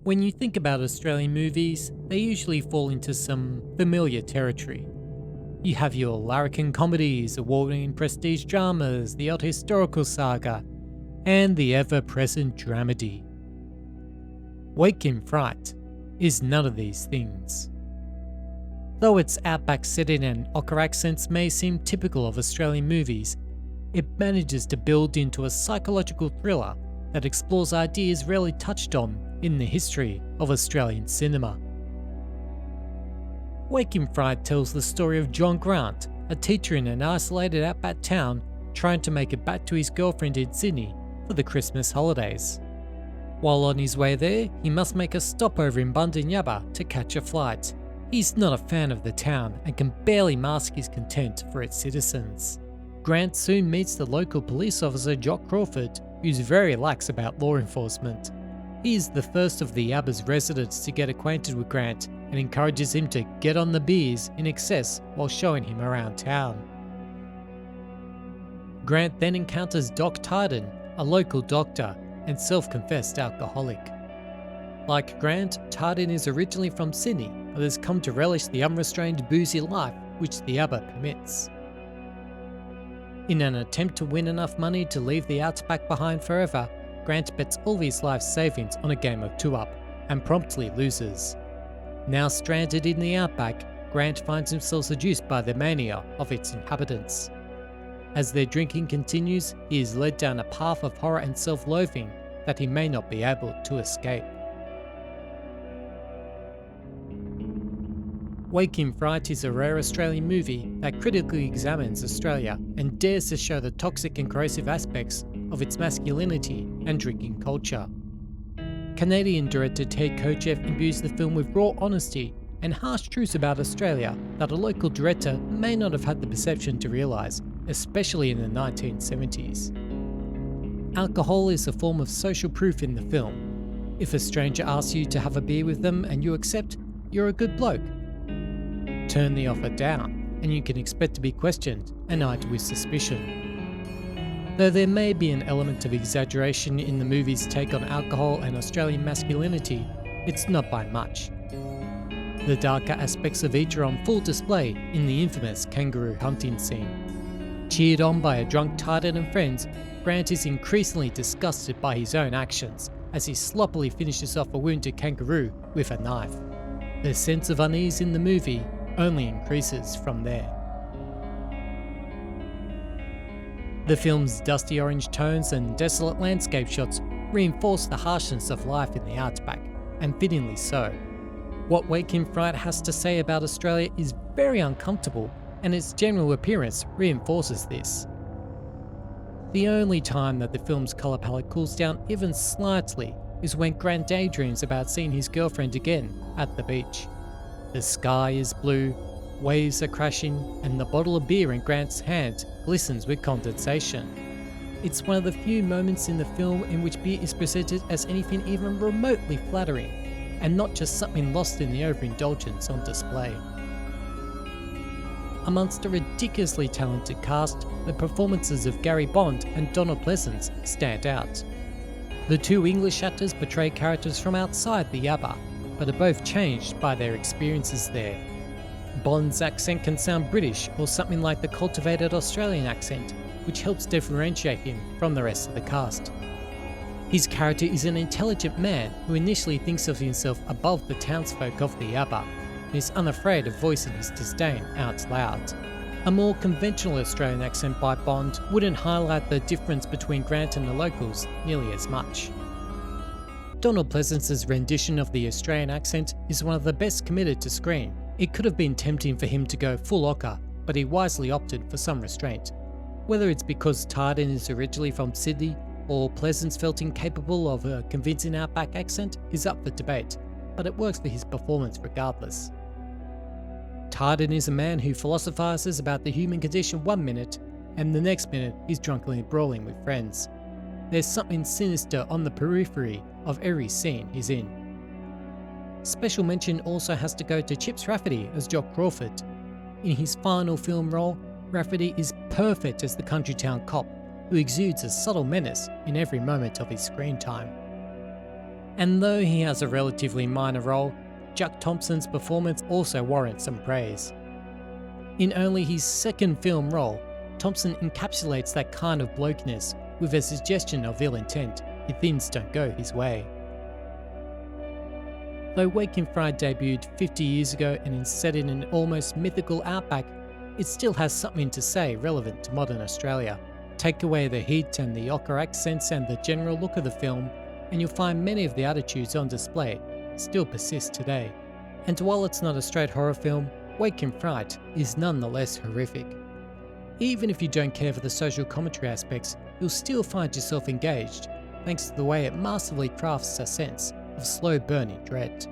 When you think about Australian movies, they usually fall into some familiar territory. You have your larrikin comedies, award-winning prestige dramas, the odd historical saga, and the ever-present dramedy. Wake in Fright is none of these things. Though its outback setting and ochre accents may seem typical of Australian movies, it manages to build into a psychological thriller that explores ideas rarely touched on in the history of Australian cinema. Wake in Fright tells the story of John Grant, a teacher in an isolated outback town trying to make it back to his girlfriend in Sydney for the Christmas holidays. While on his way there, he must make a stopover in Bundinyabba to catch a flight. He's not a fan of the town and can barely mask his contempt for its citizens. Grant soon meets the local police officer Jock Crawford, who's very lax about law enforcement. He is the first of the Yabba's residents to get acquainted with Grant and encourages him to get on the beers in excess while showing him around town. Grant then encounters Doc Tyden, a local doctor and self-confessed alcoholic. Like Grant, Tyden is originally from Sydney, but has come to relish the unrestrained boozy life which the Yabba permits. In an attempt to win enough money to leave the outback behind forever, Grant bets all of his life savings on a game of two-up, and promptly loses. Now stranded in the outback, Grant finds himself seduced by the mania of its inhabitants. As their drinking continues, he is led down a path of horror and self-loathing that he may not be able to escape. Wake in Fright is a rare Australian movie that critically examines Australia and dares to show the toxic and corrosive aspects of its masculinity and drinking culture. Canadian director Ted Kotcheff imbues the film with raw honesty and harsh truths about Australia that a local director may not have had the perception to realise, especially in the 1970s. Alcohol is a form of social proof in the film. If a stranger asks you to have a beer with them and you accept, you're a good bloke. Turn the offer down, and you can expect to be questioned and eyed with suspicion. Though there may be an element of exaggeration in the movie's take on alcohol and Australian masculinity, it's not by much. The darker aspects of each are on full display in the infamous kangaroo hunting scene. Cheered on by a drunk Tyden and friends, Grant is increasingly disgusted by his own actions as he sloppily finishes off a wounded kangaroo with a knife. The sense of unease in the movie only increases from there. The film's dusty orange tones and desolate landscape shots reinforce the harshness of life in the outback, and fittingly so. What Wake in Fright has to say about Australia is very uncomfortable, and its general appearance reinforces this. The only time that the film's colour palette cools down even slightly is when Grant daydreams about seeing his girlfriend again at the beach. The sky is blue, waves are crashing, and the bottle of beer in Grant's hand glistens with condensation. It's one of the few moments in the film in which beer is presented as anything even remotely flattering, and not just something lost in the overindulgence on display. Amongst a ridiculously talented cast, the performances of Gary Bond and Donald Pleasence stand out. The two English actors portray characters from outside the Yabba, but are both changed by their experiences there. Bond's accent can sound British or something like the cultivated Australian accent, which helps differentiate him from the rest of the cast. His character is an intelligent man who initially thinks of himself above the townsfolk of the Yabba, and is unafraid of voicing his disdain out loud. A more conventional Australian accent by Bond wouldn't highlight the difference between Grant and the locals nearly as much. Donald Pleasence's rendition of the Australian accent is one of the best committed to screen. It could have been tempting for him to go full ochre, but he wisely opted for some restraint. Whether it's because Tyden is originally from Sydney, or Pleasence felt incapable of a convincing outback accent, is up for debate, but it works for his performance regardless. Tyden is a man who philosophises about the human condition one minute, and the next minute he's drunkenly brawling with friends. There's something sinister on the periphery of every scene he's in. Special mention also has to go to Chips Rafferty as Jock Crawford. In his final film role, Rafferty is perfect as the country town cop, who exudes a subtle menace in every moment of his screen time. And though he has a relatively minor role, Jack Thompson's performance also warrants some praise. In only his second film role, Thompson encapsulates that kind of blokeness with a suggestion of ill intent if things don't go his way. Though Wake in Fright debuted 50 years ago and is set in an almost mythical outback, it still has something to say relevant to modern Australia. Take away the heat and the ochre accents and the general look of the film, and you'll find many of the attitudes on display still persist today. And while it's not a straight horror film, Wake in Fright is nonetheless horrific. Even if you don't care for the social commentary aspects, you'll still find yourself engaged, thanks to the way it masterfully crafts a sense of slow burning dread.